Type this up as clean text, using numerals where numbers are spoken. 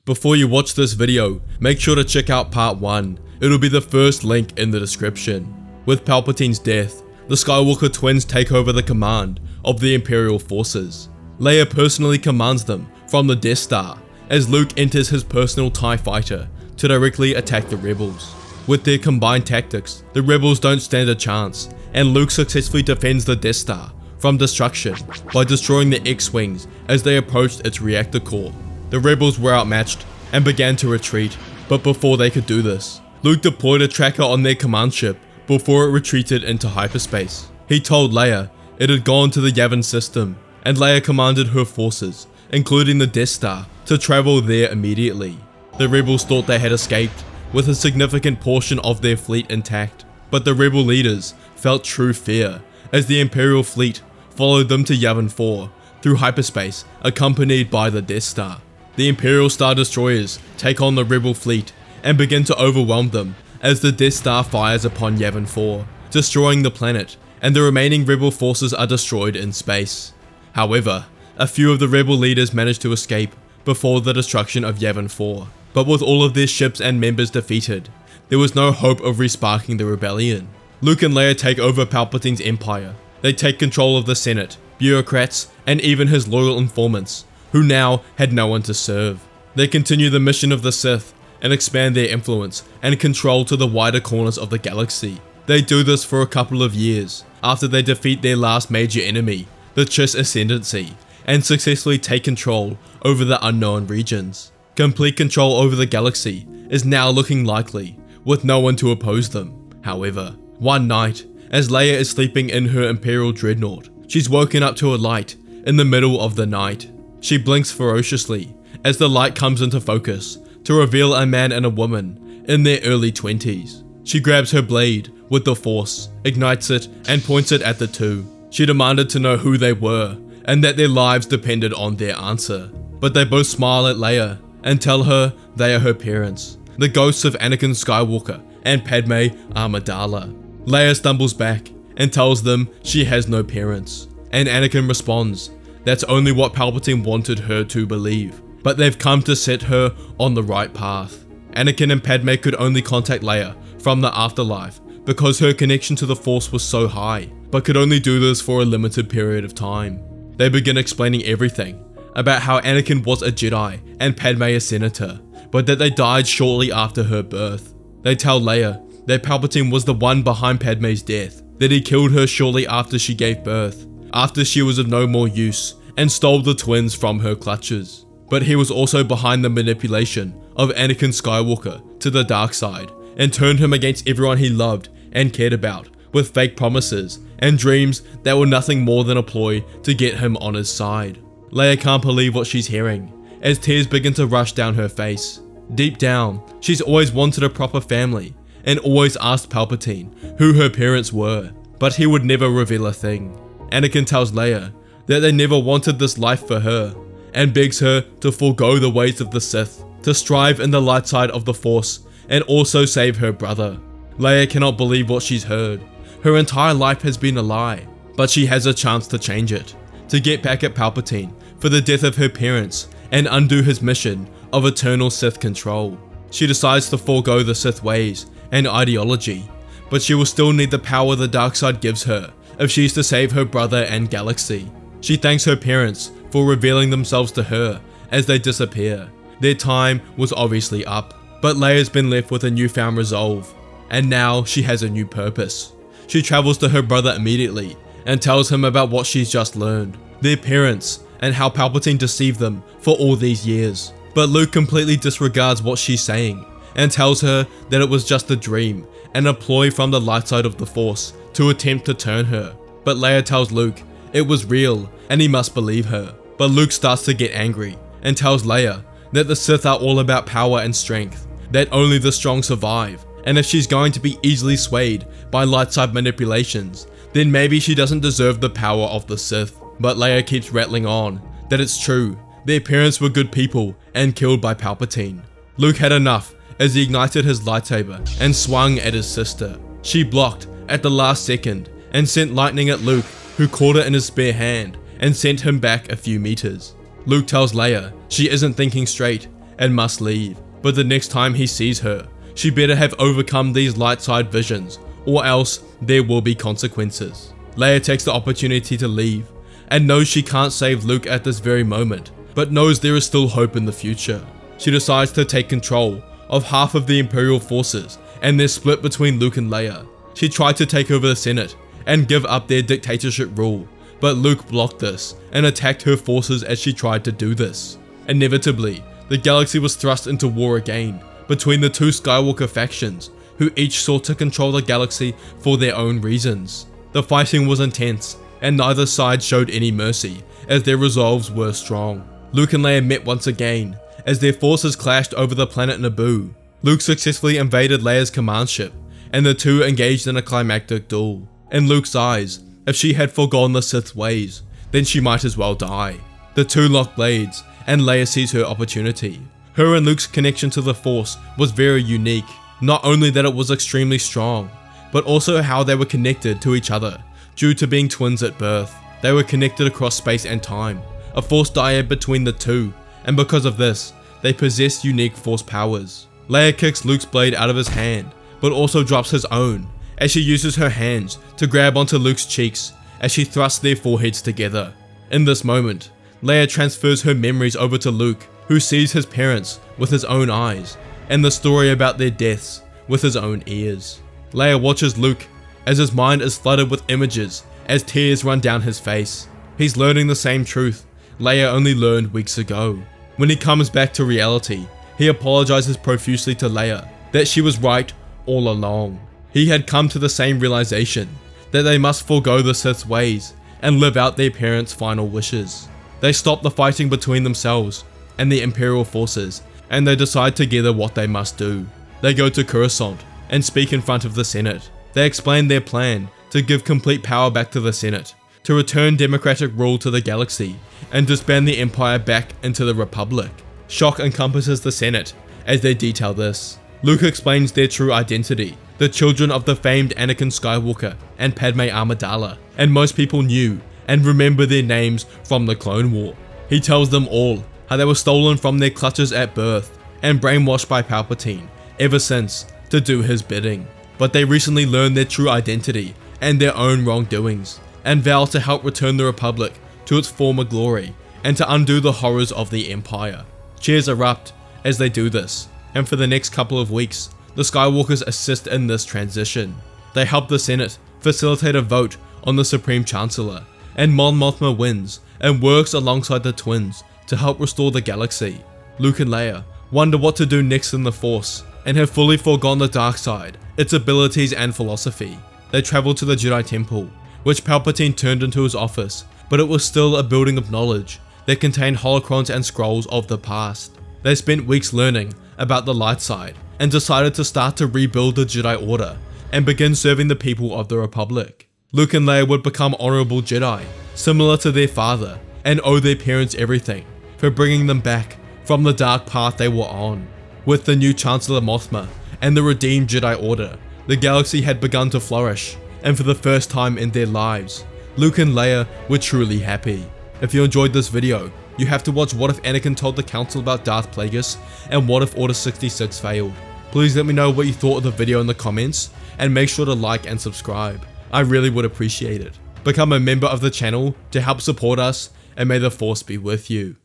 Before you watch this video, make sure to check out part 1, it'll be the first link in the description. With Palpatine's death, the Skywalker twins take over the command of the Imperial forces. Leia personally commands them from the Death Star, as Luke enters his personal TIE fighter to directly attack the rebels. With their combined tactics, the rebels don't stand a chance, and Luke successfully defends the Death Star from destruction by destroying the X-Wings as they approached its reactor core. The rebels were outmatched and began to retreat, but before they could do this, Luke deployed a tracker on their command ship before it retreated into hyperspace. He told Leia it had gone to the Yavin system, and Leia commanded her forces, including the Death Star, to travel there immediately. The rebels thought they had escaped, with a significant portion of their fleet intact, but the rebel leaders felt true fear as the Imperial fleet followed them to Yavin 4 through hyperspace, accompanied by the Death Star. The Imperial Star Destroyers take on the rebel fleet and begin to overwhelm them as the Death Star fires upon Yavin 4, destroying the planet, and the remaining rebel forces are destroyed in space. However, a few of the rebel leaders manage to escape before the destruction of Yavin 4. But with all of their ships and members defeated, there was no hope of resparking the rebellion. Luke and Leia take over Palpatine's empire. They take control of the Senate, bureaucrats, and even his loyal informants, who now had no one to serve. They continue the mission of the Sith and expand their influence and control to the wider corners of the galaxy. They do this for a couple of years, after they defeat their last major enemy, the Chiss Ascendancy, and successfully take control over the unknown regions. Complete control over the galaxy is now looking likely, with no one to oppose them. However, one night, as Leia is sleeping in her Imperial Dreadnought, she's woken up to a light in the middle of the night. She blinks ferociously as the light comes into focus to reveal a man and a woman in their early 20s. She grabs her blade with the Force, ignites it, and points it at the two. She demanded to know who they were and that their lives depended on their answer. But they both smile at Leia and tell her they are her parents, the ghosts of Anakin Skywalker and Padme Amidala. Leia stumbles back and tells them she has no parents, and Anakin responds, that's only what Palpatine wanted her to believe, but they've come to set her on the right path. Anakin and Padme could only contact Leia from the afterlife because her connection to the Force was so high, but could only do this for a limited period of time. They begin explaining everything about how Anakin was a Jedi and Padme a senator, but that they died shortly after her birth. They tell Leia that Palpatine was the one behind Padme's death, that he killed her shortly after she gave birth, after she was of no more use, and stole the twins from her clutches. But he was also behind the manipulation of Anakin Skywalker to the dark side, and turned him against everyone he loved and cared about, with fake promises and dreams that were nothing more than a ploy to get him on his side. Leia can't believe what she's hearing, as tears begin to rush down her face. Deep down, she's always wanted a proper family, and always asked Palpatine who her parents were, but he would never reveal a thing. Anakin tells Leia that they never wanted this life for her, and begs her to forego the ways of the Sith, to strive in the light side of the Force, and also save her brother. Leia cannot believe what she's heard. Her entire life has been a lie, but she has a chance to change it, to get back at Palpatine for the death of her parents and undo his mission of eternal Sith control. She decides to forego the Sith ways and ideology, but she will still need the power the dark side gives her if she's to save her brother and galaxy. She thanks her parents for revealing themselves to her as they disappear. Their time was obviously up, but Leia's been left with a newfound resolve, and now she has a new purpose. She travels to her brother immediately and tells him about what she's just learned, their parents, and how Palpatine deceived them for all these years. But Luke completely disregards what she's saying and tells her that it was just a dream and a ploy from the light side of the Force to attempt to turn her. But Leia tells Luke it was real and he must believe her. But Luke starts to get angry and tells Leia that the Sith are all about power and strength, that only the strong survive, and if she's going to be easily swayed by light side manipulations, then maybe she doesn't deserve the power of the Sith. But Leia keeps rattling on that it's true, their parents were good people and killed by Palpatine. Luke had enough as he ignited his lightsaber and swung at his sister. She blocked at the last second and sent lightning at Luke, who caught it in his spare hand and sent him back a few meters. Luke tells Leia she isn't thinking straight and must leave, but the next time he sees her, she better have overcome these light side visions, or else there will be consequences. Leia takes the opportunity to leave, and knows she can't save Luke at this very moment, but knows there is still hope in the future. She decides to take control of half of the Imperial forces, and they're split between Luke and Leia. She tried to take over the Senate and give up their dictatorship rule, but Luke blocked this and attacked her forces as she tried to do this. Inevitably, the galaxy was thrust into war again between the two Skywalker factions, who each sought to control the galaxy for their own reasons. The fighting was intense, and neither side showed any mercy, as their resolves were strong. Luke and Leia met once again, as their forces clashed over the planet Naboo. Luke successfully invaded Leia's command ship, and the two engaged in a climactic duel. In Luke's eyes, if she had forgone the Sith's ways, then she might as well die. The two lock blades, and Leia sees her opportunity. Her and Luke's connection to the Force was very unique, not only that it was extremely strong, but also how they were connected to each other. Due to being twins at birth, they were connected across space and time, a Force dyad between the two, and because of this, they possessed unique Force powers. Leia kicks Luke's blade out of his hand, but also drops his own, as she uses her hands to grab onto Luke's cheeks as she thrusts their foreheads together. In this moment, Leia transfers her memories over to Luke, who sees his parents with his own eyes, and the story about their deaths with his own ears. Leia watches Luke as his mind is flooded with images as tears run down his face. He's learning the same truth Leia only learned weeks ago. When he comes back to reality, he apologizes profusely to Leia that she was right all along. He had come to the same realization that they must forego the Sith's ways and live out their parents' final wishes. They stop the fighting between themselves and the Imperial forces, and they decide together what they must do. They go to Coruscant and speak in front of the Senate. They explain their plan to give complete power back to the Senate, to return democratic rule to the galaxy, and disband the Empire back into the Republic. Shock encompasses the Senate as they detail this. Luke explains their true identity, the children of the famed Anakin Skywalker and Padme Amidala, and most people knew and remember their names from the Clone War. He tells them all how they were stolen from their clutches at birth and brainwashed by Palpatine ever since to do his bidding. But they recently learned their true identity and their own wrongdoings, and vow to help return the Republic to its former glory and to undo the horrors of the Empire. Cheers erupt as they do this, and for the next couple of weeks, the Skywalkers assist in this transition. They help the Senate facilitate a vote on the Supreme Chancellor, and Mon Mothma wins and works alongside the twins to help restore the galaxy. Luke and Leia wonder what to do next in the Force, and have fully forgone the dark side, its abilities and philosophy. They travel to the Jedi Temple, which Palpatine turned into his office, but it was still a building of knowledge that contained holocrons and scrolls of the past. They spent weeks learning about the light side, and decided to start to rebuild the Jedi Order, and begin serving the people of the Republic. Luke and Leia would become honorable Jedi, similar to their father, and owe their parents everything for bringing them back from the dark path they were on. With the new Chancellor Mothma and the redeemed Jedi Order, the galaxy had begun to flourish, and for the first time in their lives, Luke and Leia were truly happy. If you enjoyed this video, you have to watch What If Anakin Told the Council About Darth Plagueis and What If Order 66 Failed. Please let me know what you thought of the video in the comments, and make sure to like and subscribe. I really would appreciate it. Become a member of the channel to help support us, and may the Force be with you.